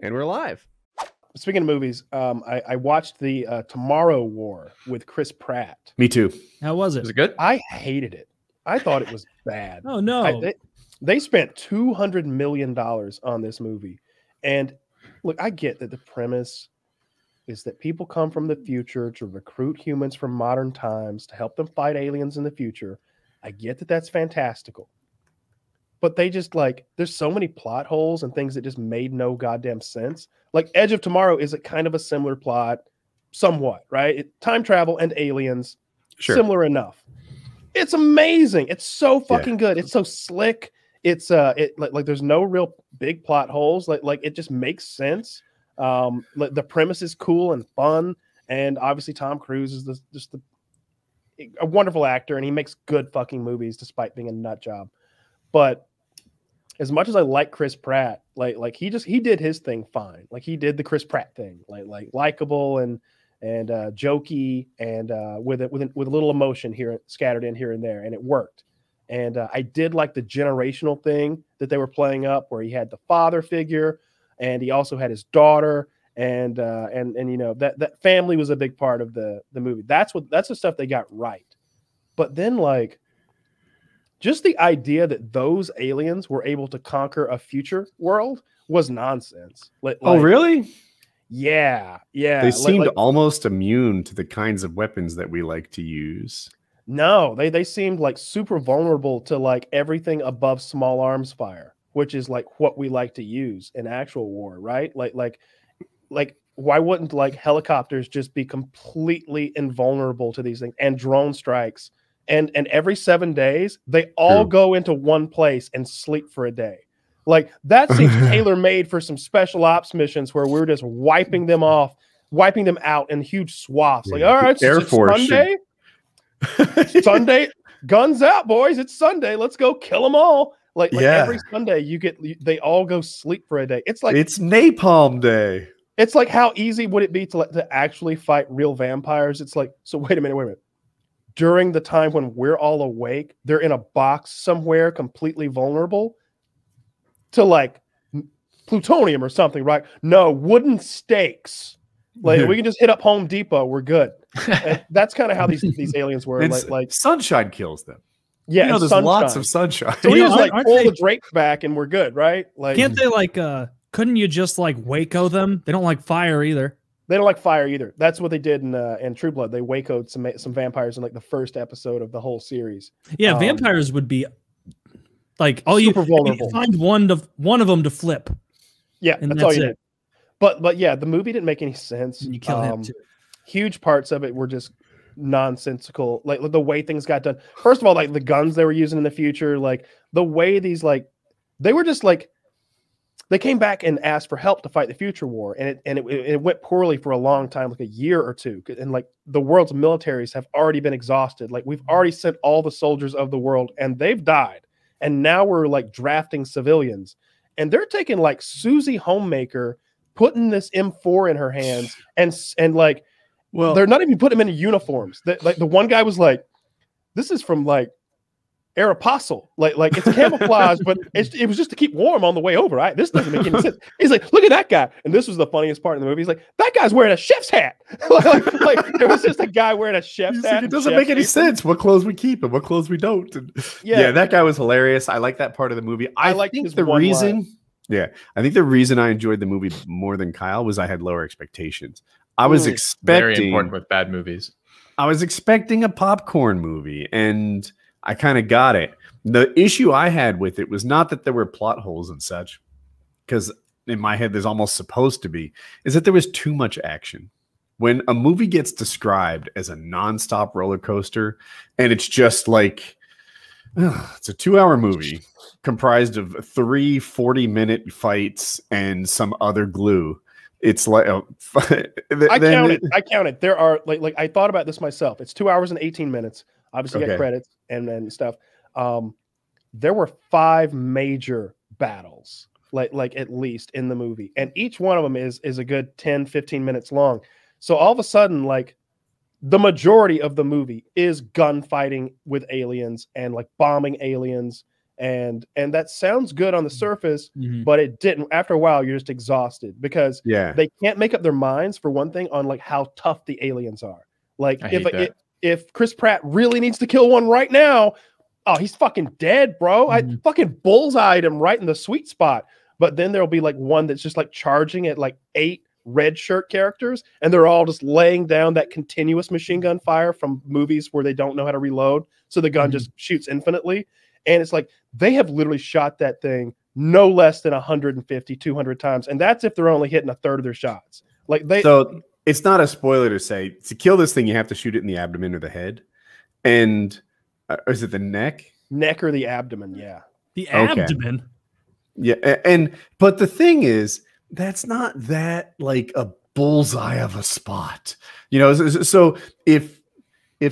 And we're live. Speaking of movies, I watched the Tomorrow War with Chris Pratt. Me too. How was it? Was it good? I hated it. I thought it was bad. Oh, no. They spent $200 million on this movie. And look, I get that the premise is that people come from the future to recruit humans from modern times to help them fight aliens in the future. I get that that's fantastical. But they just there's so many plot holes and things that just made no goddamn sense. Like Edge of Tomorrow is a kind of a similar plot, somewhat, right? Time travel and aliens, similar enough. It's amazing. It's so fucking good. It's so slick. It's there's no real big plot holes. Like it just makes sense. The premise is cool and fun, and obviously Tom Cruise is a wonderful actor, and he makes good fucking movies despite being a nut job. But as much as I like Chris Pratt, he did his thing fine. Like he did the Chris Pratt thing, like likable and jokey and with a little emotion here scattered in here and there, and it worked. And I did like the generational thing that they were playing up, where he had the father figure, and he also had his daughter, and you know that family was a big part of the movie. That's the stuff they got right. But then just the idea that those aliens were able to conquer a future world was nonsense. Oh, really? Yeah. They seemed almost immune to the kinds of weapons that we like to use. No, they seemed super vulnerable to everything above small arms fire, which is what we like to use in actual war, right? Like why wouldn't helicopters just be completely invulnerable to these things, and drone strikes? And every 7 days, they all go into one place and sleep for a day. That seems tailor-made for some special ops missions where we're just wiping them out in huge swaths. All right, Air Force Sunday. Sunday, guns out, boys. It's Sunday. Let's go kill them all. Every Sunday, they all go sleep for a day. It's Napalm Day. It's how easy would it be to actually fight real vampires? It's so wait a minute. During the time when we're all awake, they're in a box somewhere completely vulnerable to plutonium or something, right? No, wooden stakes. We can just hit up Home Depot. We're good. And that's kind of how these aliens were. Sunshine kills them. Yeah, there's lots of sunshine. So we just pull the drapes back and we're good, right? Can't they couldn't you just Waco them? They don't like fire either. They don't like fire either. That's what they did in True Blood. They Waco'd some vampires in the first episode of the whole series. Yeah, vampires would be super vulnerable. You find one of them to flip. Yeah, that's all you did. But yeah, the movie didn't make any sense. And you kill him too. Huge parts of it were just nonsensical. The way things got done. First of all, the guns they were using in the future, the way these they were just they came back and asked for help to fight the future war, and it went poorly for a long time, a year or two. And the world's militaries have already been exhausted. We've already sent all the soldiers of the world, and they've died. And now we're drafting civilians, and they're taking Susie Homemaker, putting this M4 in her hands, and they're not even putting them in uniforms. The one guy was this is from Aeropostale, it's camouflage, but it was just to keep warm on the way over. Right? This doesn't make any sense. He's look at that guy, and this was the funniest part in the movie. He's that guy's wearing a chef's hat. There was just a guy wearing a chef's hat. It doesn't make any sense. What clothes we keep and what clothes we don't. And yeah, that guy was hilarious. I like that part of the movie. I think the reason I enjoyed the movie more than Kyle was I had lower expectations. I was expecting very important with bad movies. I was expecting a popcorn movie, and I kind of got it. The issue I had with it was not that there were plot holes and such, because in my head there's almost supposed to be, is that there was too much action. When a movie gets described as a nonstop roller coaster, and it's just it's a 2-hour movie comprised of 3 40-minute fights and some other glue. It's I counted. There are I thought about this myself. It's 2 hours and 18 minutes. Obviously, you got credits and stuff. There were 5 major battles, at least in the movie, and each one of them is a good 10-15 minutes long. So all of a sudden, the majority of the movie is gunfighting with aliens and bombing aliens and that sounds good on the surface, Mhm. but it didn't. After a while, you're just exhausted because Yeah. they can't make up their minds for one thing on like how tough the aliens are. Like I hate that. if Chris Pratt really needs to kill one right now, oh, he's fucking dead, bro. I Mhm. fucking bullseyed him right in the sweet spot. But then there'll be like one that's just like charging at like 8 red shirt characters, and they're all just laying down that continuous machine gun fire from movies where they don't know how to reload, so the gun Mhm. just shoots infinitely. And it's like they have literally shot that thing no less than 150, 200 times, and that's if they're only hitting a third of their shots. Like they, So it's not a spoiler to say to kill this thing, you have to shoot it in the abdomen or the head, and is it the neck? neck or the abdomen, yeah. The Okay. abdomen. Yeah, and but the thing is, that's not that like a bullseye of a spot, you know. So if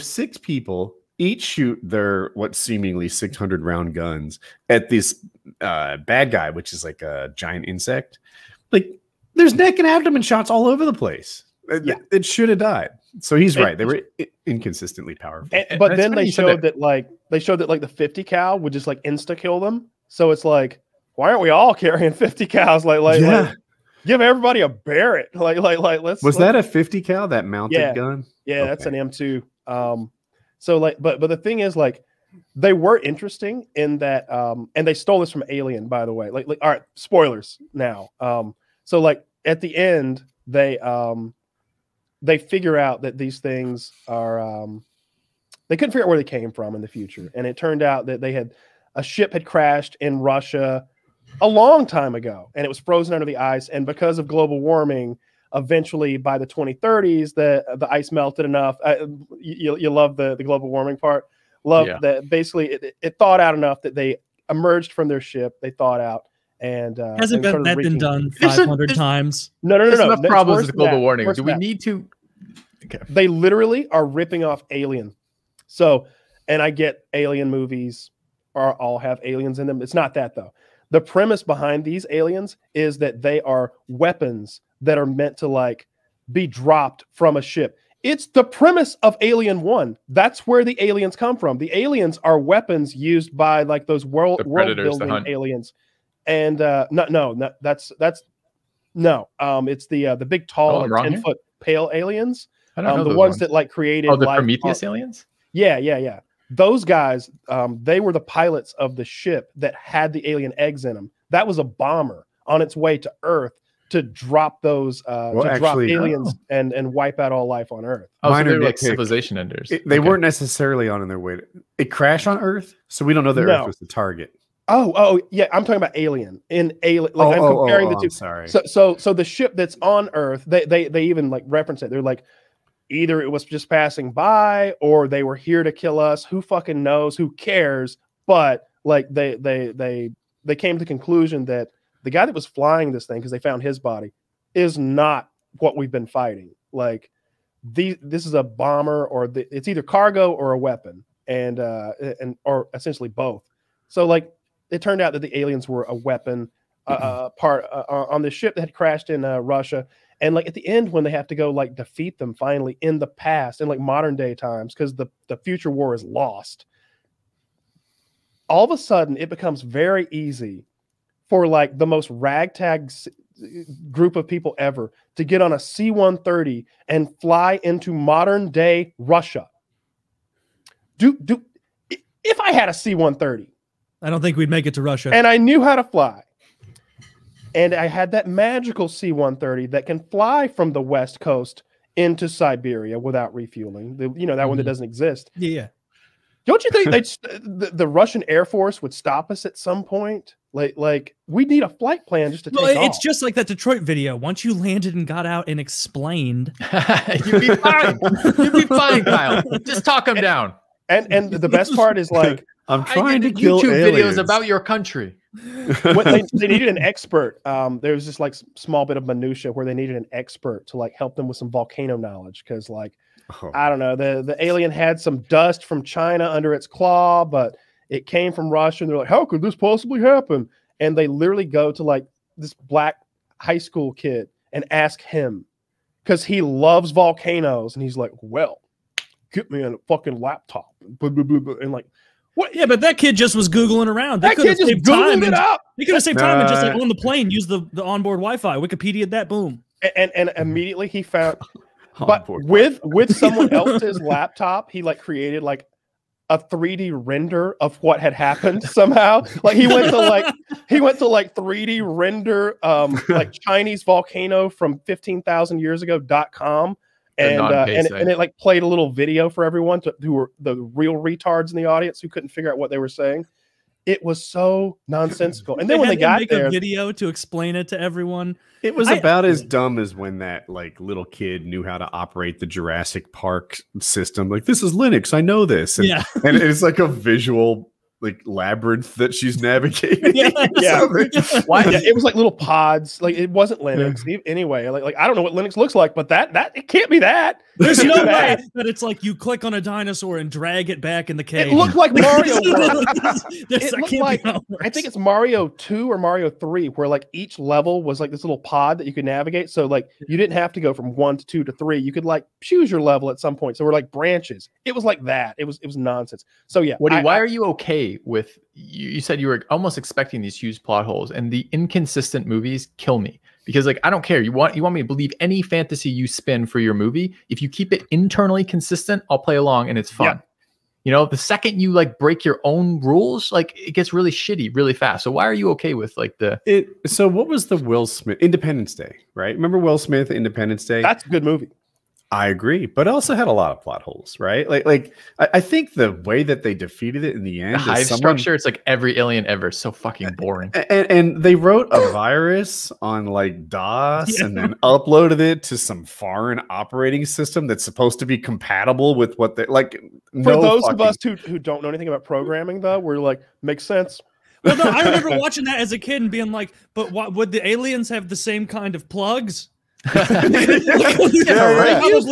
6 people each shoot their what seemingly 600 round guns at this bad guy, which is like a giant insect, like there's neck and abdomen shots all over the place. Yeah. It should have died. So he's And- right. They were inconsistently powerful. But That's then funny they you said showed that like the 50 cal would just like insta kill them. So it's like, why aren't we all carrying 50 cals? Like give everybody a Barrett. Like let's. Was that a 50 cal, that mounted gun? Yeah, that's an Okay. M2. So like, but the thing is, like, they were interesting in that, and they stole this from Alien, by the way. Like, all right, spoilers now. So like at the end, they figure out that these things are, they couldn't figure out where they came from in the future, and it turned out that a ship had crashed in Russia a long time ago, and it was frozen under the ice, and because of global warming, eventually by the 2030s the ice melted enough. You love the global warming part. Yeah. That basically it thawed out enough that they emerged from their ship. They thawed out and Hasn't started that been wreaking- done There's 500 times? No. There's enough It's problems worse with than global that. warming. Worse Do than we that. need to? Okay. They literally are ripping off Alien. So, and I get Alien movies all have aliens in them. It's not that though. The premise behind these aliens is that they are weapons that are meant to like be dropped from a ship. It's the premise of Alien 1. That's where the aliens come from. The aliens are weapons used by like those world Predators to building hunt. aliens. And that's it's the big tall Oh, I'm wrong 10-foot pale aliens. I don't know The those ones that like created Oh, the life Prometheus aliens? Yeah. Those guys, they were the pilots of the ship that had the alien eggs in them. That was a bomber on its way to Earth to drop those drop actually- aliens and wipe out all life on Earth. Oh, so Minor they were like nitpick. civilization enders. They Okay. weren't necessarily on their way. It crashed on Earth, so we don't know that No. Earth was the target. Oh, yeah. I'm talking about Alien. In Alien, like I'm comparing the two. I'm sorry. So the ship that's on Earth, they even like reference it. They're like, either it was just passing by or they were here to kill us. Who fucking knows? Who cares? But like they came to the conclusion that the guy that was flying this thing, because they found his body, is not what we've been fighting. Like this is a bomber, or it's either cargo or a weapon, and or essentially both. So like it turned out that the aliens were a weapon part on the ship that had crashed in Russia. And like at the end, when they have to go like defeat them finally in the past, in like modern day times, because the future war is lost, all of a sudden it becomes very easy for like the most ragtag group of people ever to get on a C-130 and fly into modern day Russia. If I had a C-130 I don't think we'd make it to Russia. and I knew how to fly, and I had that magical C-130 that can fly from the West Coast into Siberia without refueling, that one that doesn't exist. Yeah. Don't you think the Russian Air Force would stop us at some point? Like we need a flight plan just to take Well, off. it's just like that Detroit video. Once you landed and got out and explained, You'd be fine. You'd be fine, Kyle. Just talk him down. and the best part is like I'm I trying to did kill YouTube aliens. videos about your country. when they needed an expert. There was just like small bit of minutia where they needed an expert to like help them with some volcano knowledge, because like I don't know, the alien had some dust from China under its claw, but it came from Russia, and they're like, how could this possibly happen? And they literally go to like this black high school kid and ask him, because he loves volcanoes, and he's like, well, get me a fucking laptop, and like, What? Yeah, but that kid just was Googling around. They That could have kid just saved time. Googled it up. He could have saved time and just like on the plane use the onboard Wi-Fi. Wikipedia'd that. Boom. And immediately he found, but with someone else's laptop, he like created like a 3D render of what had happened somehow. Like he went to like 3D render like Chinese volcano from 15,000 years ago.com. And it like played a little video for everyone who were the real retards in the audience who couldn't figure out what they were saying. It was so nonsensical. And then when they got there, a video to explain it to everyone. It was about as dumb as when that like little kid knew how to operate the Jurassic Park system. Like, this is Linux, I know this. And, and it's like a visual like labyrinth that she's navigating. Why? Yeah, it was like little pods. Like it wasn't Linux anyway. Like I don't know what Linux looks like, but that it can't be that. There's no way that it's like you click on a dinosaur and drag it back in the cave. It looked like Mario World. It looked like, I think it's Mario 2 or Mario 3, where like each level was like this little pod that you could navigate. So like you didn't have to go from 1 to 2 to 3. You could like choose your level at some point. So we're like branches. It was like that. It was nonsense. So yeah. Woody, why are you okay with, you said you were almost expecting these huge plot holes, and the inconsistent movies kill me. Because like I don't care. You want me to believe any fantasy you spin for your movie. If you keep it internally consistent, I'll play along and it's fun. Yeah. You know, the second you like break your own rules, like it gets really shitty really fast. So why are you okay with like so what was the Will Smith Independence Day, right? Remember Will Smith Independence Day? That's a good movie. I agree, but it also had a lot of plot holes, right? Like I think the way that they defeated it in the end, the hive structure, it's like every alien ever, so fucking boring. And they wrote a virus on like DOS and then uploaded it to some foreign operating system that's supposed to be compatible with what they like. For those of us who don't know anything about programming, though, we're like, makes sense. Well, no, I remember watching that as a kid and being like, but what would the aliens have the same kind of plugs? Probably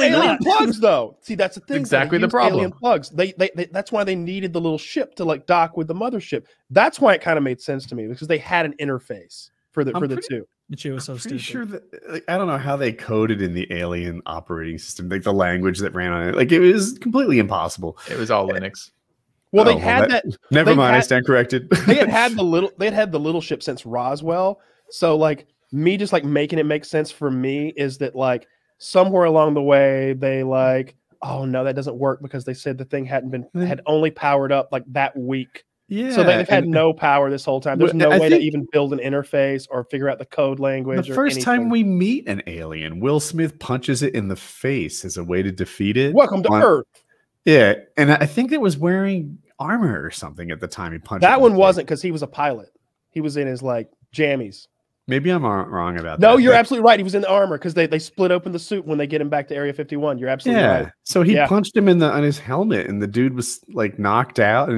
not. Plugs though. See, that's the thing. Exactly the problem. Alien plugs. They that's why they needed the little ship to like dock with the mothership. That's why it kind of made sense to me, because they had an interface for the two. She was so stupid. Sure that like, I don't know how they coded in the alien operating system, like the language that ran on it. Like it was completely impossible. It was all Linux. Well, they had that. Never mind. I stand corrected. They had the little ship since Roswell. So like. Me just like making it make sense for me is that like somewhere along the way they like, oh no, that doesn't work because they said the thing had only powered up like that week. Yeah. So they've had no power this whole time. There's no way to even build an interface or figure out the code language. The first time we meet an alien, Will Smith punches it in the face as a way to defeat it. Welcome to Earth. Yeah. And I think it was wearing armor or something at the time he punched that one wasn't, because he was a pilot. He was in his like jammies. Maybe I'm wrong about that. No, you're absolutely right. He was in the armor because they split open the suit when they get him back to Area 51. You're absolutely right. So he punched him on his helmet, and the dude was like knocked out.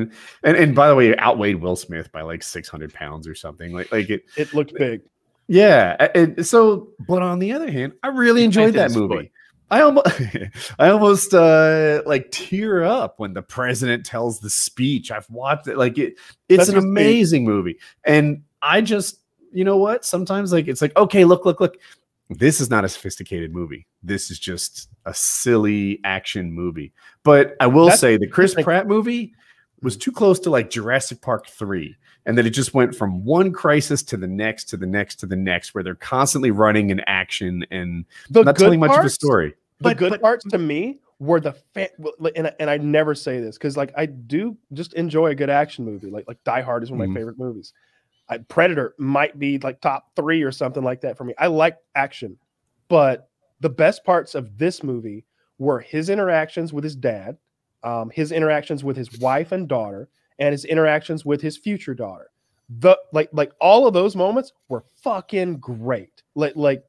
And by the way, it outweighed Will Smith by like 600 pounds or something. Like it looked big. Yeah. And so, but on the other hand, I really enjoyed that movie. I almost like tear up when the president tells the speech. I've watched it. Like it's an amazing movie, and I just. You know what? Sometimes like it's like, okay, look. This is not a sophisticated movie. This is just a silly action movie. But I will say the Chris Pratt movie was too close to like Jurassic Park 3. And that it just went from one crisis to the next, to the next, to the next, where they're constantly running in action and not telling much of a story. The good parts to me were and I never say this because like I do just enjoy a good action movie. Like Die Hard is one of my favorite movies. Predator might be like top 3 or something like that for me. I like action, but the best parts of this movie were his interactions with his dad, his interactions with his wife and daughter, and his interactions with his future daughter. Like all of those moments were fucking great. Like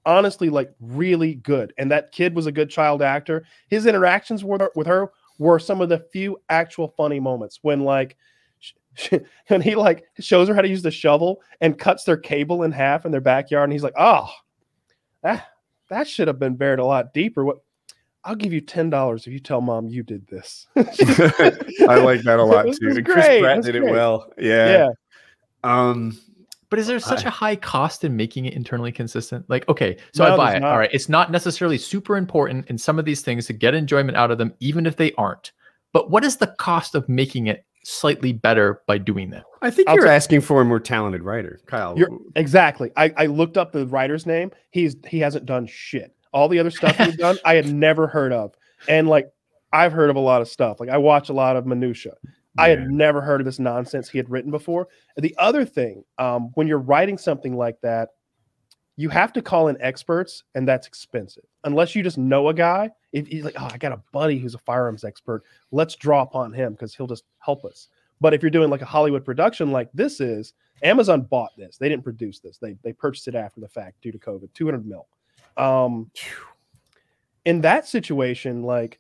honestly, like really good. And that kid was a good child actor. His interactions with her were some of the few actual funny moments when like. And he like shows her how to use the shovel and cuts their cable in half in their backyard. And he's like, oh, that should have been buried a lot deeper. What? I'll give you $10 if you tell mom you did this. I like that a lot too. And Chris Pratt did it well. Yeah. But is there such a high cost in making it internally consistent? Like, okay, so I buy it. All right. It's not necessarily super important in some of these things to get enjoyment out of them, even if they aren't. But what is the cost of making it slightly better by doing that. I think you're asking for a more talented writer, Kyle. Exactly. I looked up the writer's name. He hasn't done shit. All the other stuff he's done, I had never heard of. And like, I've heard of a lot of stuff. Like, I watch a lot of minutia. I had never heard of this nonsense he had written before. And the other thing, when you're writing something like that, you have to call in experts, and that's expensive. Unless you just know a guy. If he's like, oh, I got a buddy who's a firearms expert, let's draw upon him because he'll just help us. But if you're doing like a Hollywood production like this is, Amazon bought this. They didn't produce this. They purchased it after the fact due to COVID, 200 mil. In that situation, like,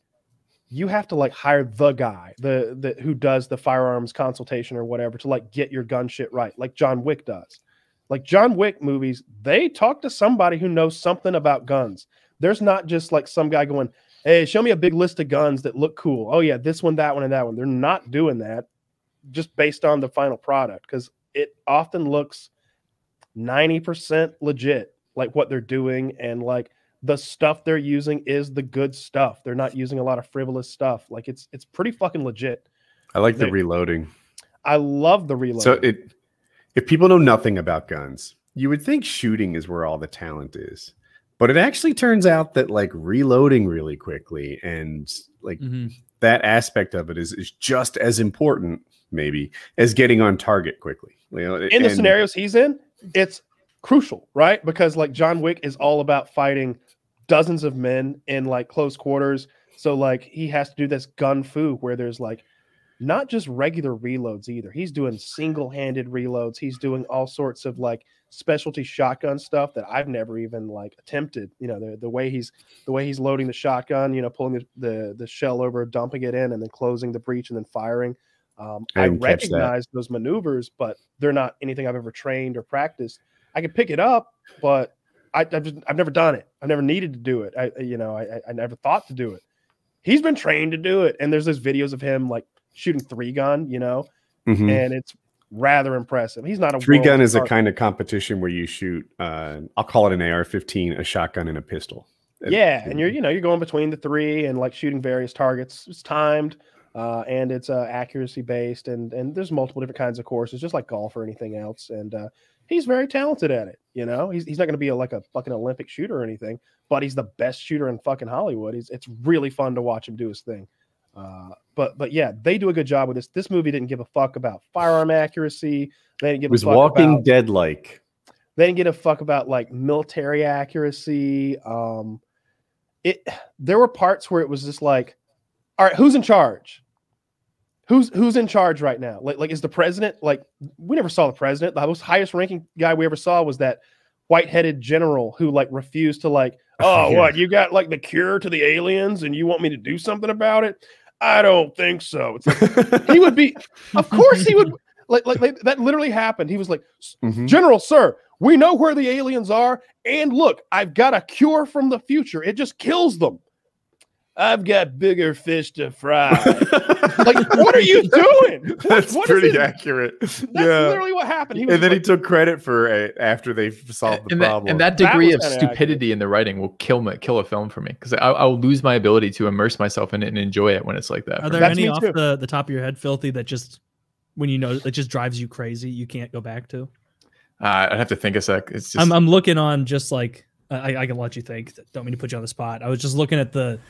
you have to like hire the guy, the who does the firearms consultation or whatever to like get your gun shit right, like John Wick does. Like John Wick movies, they talk to somebody who knows something about guns. There's not just like some guy going, hey, show me a big list of guns that look cool. Oh yeah, this one, that one, and that one. They're not doing that just based on the final product because it often looks 90% legit, like what they're doing, and like the stuff they're using is the good stuff. They're not using a lot of frivolous stuff. Like it's pretty fucking legit. I like the reloading. I love the reloading. So if people know nothing about guns, you would think shooting is where all the talent is. But it actually turns out that like reloading really quickly and like that aspect of it is just as important maybe as getting on target quickly. You know, in the scenarios he's in, it's crucial, right? Because like John Wick is all about fighting dozens of men in like close quarters. So like he has to do this gun fu where there's like not just regular reloads either. He's doing single-handed reloads. He's doing all sorts of like specialty shotgun stuff that I've never even like attempted. You know, the way he's loading the shotgun, you know, pulling the shell over, dumping it in, and then closing the breech and then firing. I recognize those maneuvers, but they're not anything I've ever trained or practiced. I can pick it up, but I've never done it. I've never needed to do it. I never thought to do it. He's been trained to do it, and there's those videos of him like shooting 3-gun, you know, and it's rather impressive. He's not a 3-gun is a kind of competition where you shoot. I'll call it an AR-15, a shotgun, and a pistol. Yeah, and you're going between the three and like shooting various targets. It's timed. And it's accuracy based, and there's multiple different kinds of courses, just like golf or anything else. And he's very talented at it. You know, he's not going to be like a fucking Olympic shooter or anything, but he's the best shooter in fucking Hollywood. It's really fun to watch him do his thing. But yeah, they do a good job with this. This movie didn't give a fuck about firearm accuracy. They didn't give a fuck Walking Dead like. They didn't give a fuck about like military accuracy. There were parts where it was just like, all right, who's in charge? Who's in charge right now? Like is the president, like, we never saw the president. The most highest ranking guy we ever saw was that white-headed general who like refused to like, oh, what, you got like the cure to the aliens and you want me to do something about it? I don't think so. It's like, he would be, of course he would, like that literally happened. He was like, General, sir, we know where the aliens are, and look, I've got a cure from the future. It just kills them. I've got bigger fish to fry. Like, what are you doing? That's pretty accurate. That's literally what happened. And then he took credit for after they solved the problem. And that degree of stupidity in the writing will kill a film for me, because I'll lose my ability to immerse myself in it and enjoy it when it's like that. Are there any off the top of your head, Filthy, that just, when you know, it just drives you crazy, you can't go back to? I'd have to think a sec. It's just... I'm looking on just like, I can let you think. Don't mean to put you on the spot. I was just looking at the